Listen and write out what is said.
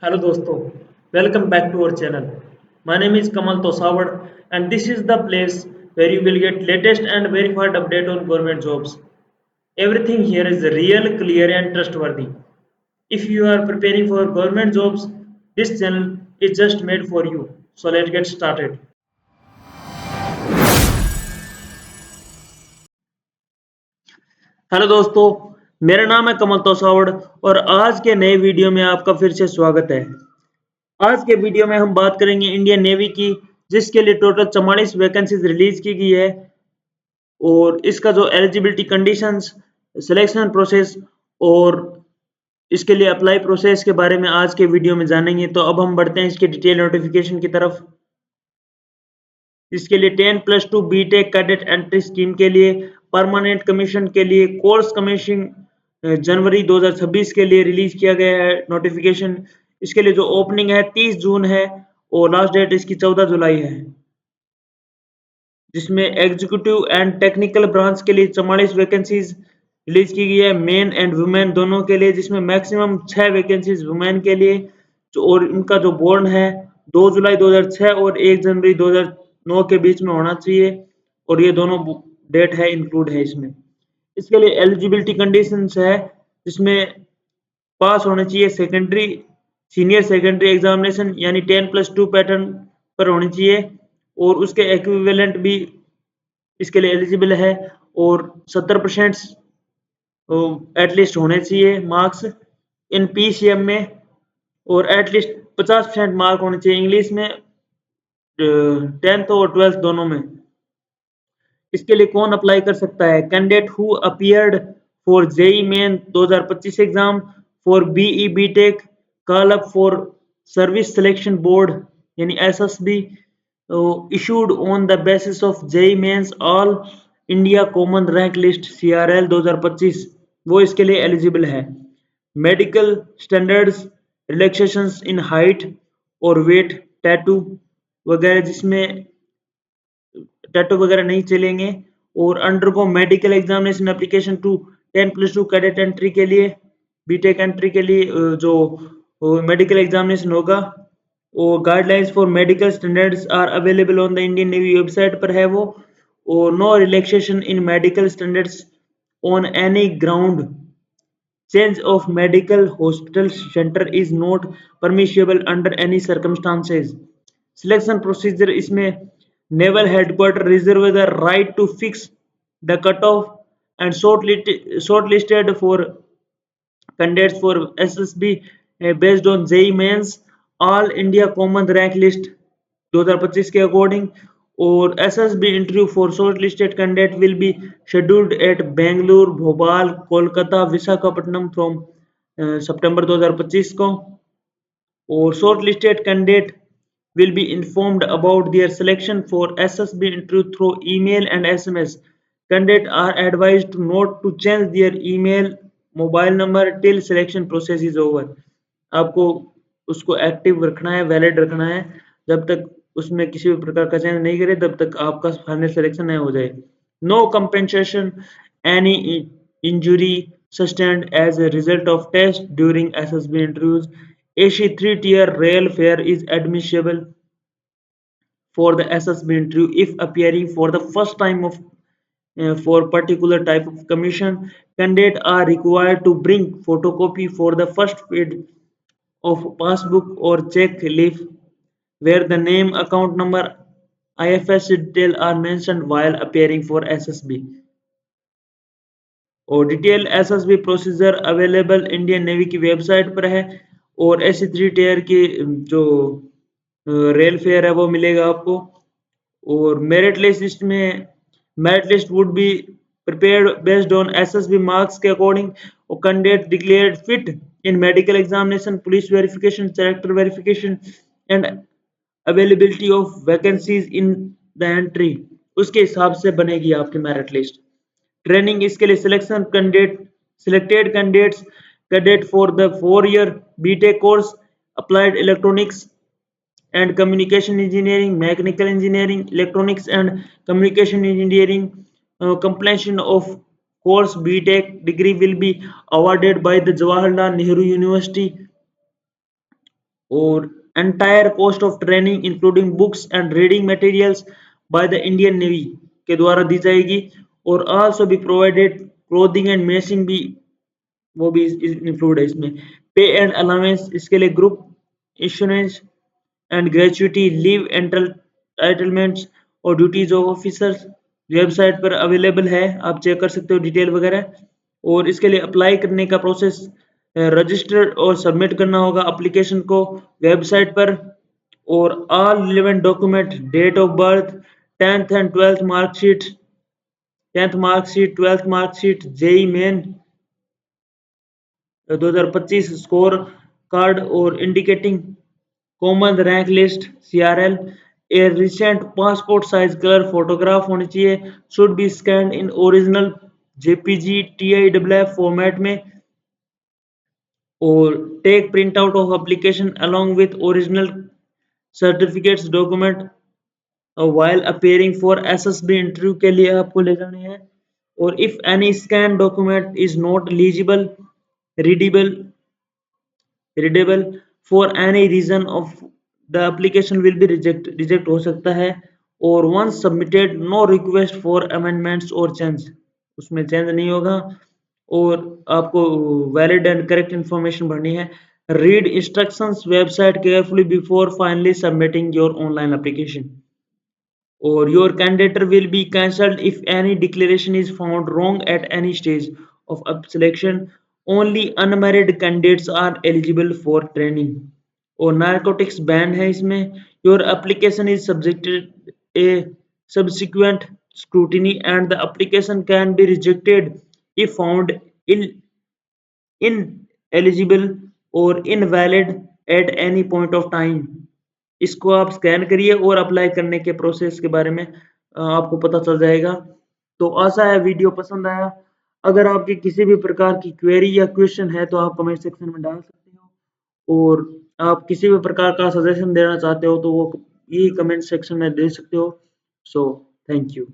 Hello दोस्तों, welcome back to our channel. My name is Kamal Tosawad and this is the place where you will get latest and verified update on government jobs. Everything here is real, clear and trustworthy. If you are preparing for government jobs, this channel is just made for you. So let's get started. Hello दोस्तों, मेरा नाम है कमल तोसावड़ और आज के नए video में आपका फिर से स्वागत है। आज के वीडियो में हम बात करेंगे इंडियन नेवी की, जिसके लिए टोटल 44 वैकेंसीज रिलीज की गई है और इसका जो एलिजिबिलिटी कंडीशंस, सिलेक्शन प्रोसेस और इसके लिए अप्लाई प्रोसेस के बारे में आज के वीडियो में जानेंगे। तो अब हम बढ़ते हैं इसके डिटेल नोटिफिकेशन की तरफ। इसके लिए 10+2 बीटेक कैडेट एंट्री स्कीम के लिए, परमानेंट कमीशन के लिए, कोर्स कमीशन जनवरी 2026 के लिए रिलीज किया गया है नोटिफिकेशन। इसके लिए जो ओपनिंग है 30 जून है और लास्ट डेट इसकी 14 जुलाई है, जिसमें एग्जीक्यूटिव एंड टेक्निकल ब्रांच के लिए 44 वैकेंसीज रिलीज की गई है, मेन एंड वुमेन दोनों के लिए, जिसमें मैक्सिमम 6 वैकेंसीज वुमेन के लिए और इनका जो बोर्न है 2 जुलाई 2006 और 1 जनवरी 2009 के बीच में होना चाहिए और ये दोनों डेट है इंक्लूड है इसमें। इसके लिए एलिजिबिलिटी कंडीशंस है, जिसमें पास होना चाहिए सेकेंडरी सीनियर सेकेंडरी एग्जामिनेशन यानी 10+2 पैटर्न पर होनी चाहिए और उसके एक्विवेलेंट भी इसके लिए एलिजिबल है और 70% एटलीस्ट होने चाहिए मार्क्स इन पीसीएम में और एटलीस्ट 50% मार्क होने चाहिए इंग्लिश में 10th और 12th दोनों में। इसके लिए कौन अप्लाई कर सकता है? Candidate who appeared for JEE main 2025 exam for BE BTech call up for Service Selection Board यानी SSB issued on the basis of JEE Mains All India Common Rank List CRL 2025 वो इसके लिए eligible है। Medical standards, relaxations in height और weight, tattoo वगैरह, जिसमें tattoo वगैरह नहीं चलेंगे, और undergo medical examination application to 10+2 cadet entry के लिए, बीटेक एंट्री के लिए जो मेडिकल एग्जामिनेशन होगा और guidelines for medical standards are available on the Indian navy website पर है वो। और no relaxation in medical standards on any ground, change of medical hospital centre is not permissible under any circumstances. Selection procedure इसमें naval headquarter reserve the right to fix the cut off and shortlisted for candidates for SSB based on JEE Mains all India common rank list 2025 के according. और SSB interview for shortlisted candidate will be scheduled at Bengaluru, Bhopal, Kolkata, Visakhapatnam from सितंबर 2025 को। और shortlisted candidate will be informed about their selection for SSB interview through email and SMS. Candidates are advised not to change their email, mobile number till selection process is over. आपको उसको active रखना है, valid रखना है, जब तक उसमें किसी भी प्रकार का चेंज नहीं करे तब तक आपका फाइनल सिलेक्शन नहीं हो जाए। No compensation any injury sustained as a result of test during SSB interviews. AC 3-tier rail fare is admissible for the SSB interview if appearing for the first time of for particular type of commission. Candidates are required to bring photocopy for the first page of passbook or check leaf where the name, account number, IFS detail are mentioned while appearing for SSB. और detail SSB procedure available Indian navy की website पर है और AC 3 tier की जो rail fair है वो मिलेगा आपको। और मेरिट लिस्ट में merit list would be prepared based on SSB marks के according और candidate declared fit in medical examination, police verification, character verification and availability of vacancies in the entry, उसके हिसाब से बनेगी आपकी मेरिट लिस्ट। ट्रेनिंग इसके लिए selection candidate selected candidates cadet for the 4-year BTech course, applied electronics and communication engineering, mechanical engineering, electronics and communication engineering. Completion of course BTech degree will be awarded by the Jawaharlal Nehru University और entire cost of training including books and reading materials by the Indian Navy के द्वारा दी जाएगी और also be provided clothing and messing भी वो भी include है इसमें पे एंड अलाउंस इसके लिए group insurance and gratuity leave entitlements और ड्यूटीज ऑफ ऑफिसर्स वेबसाइट पर अवेलेबल है आप चेक कर सकते हो डिटेल वगैरह और इसके लिए अप्लाई करने का प्रोसेस रजिस्टर और सबमिट करना होगा एप्लीकेशन को वेबसाइट पर और all relevant document date of birth 10th and 12th marksheet 10th marksheet 12th marksheet JEE main 2025 score card और indicating common rank list CRL a recent passport size colour photograph होनी चाहिए should be scan in original JPG TIFF format में और take print out of application along with original certificates document while appearing for SSB interview के लिए आपको ले जाने हैं और if any scan document is not legible readable for any reason of the application will be reject हो सकता है और once submitted no request for amendments or change उसमें चेंज नहीं होगा और आपको वैलिड एंड करेक्ट इंफॉर्मेशन भरनी है read instructions website carefully before finally submitting your online application or your candidature will be cancelled if any declaration is found wrong at any stage of selection. Only unmarried candidates are eligible for training. और narcotics ban है इसमें. Your application is subjected a subsequent scrutiny and the application can be rejected if found ineligible or invalid at any point of time. इसको आप scan करिए और apply करने के process के बारे में आपको पता चल जाएगा तो आशा है वीडियो पसंद आया अगर आपकी किसी भी प्रकार की क्वेरी या क्वेश्चन है तो आप कमेंट सेक्शन में डाल सकते हो और आप किसी भी प्रकार का सजेशन देना चाहते हो तो वो यही कमेंट सेक्शन में दे सकते हो सो थैंक यू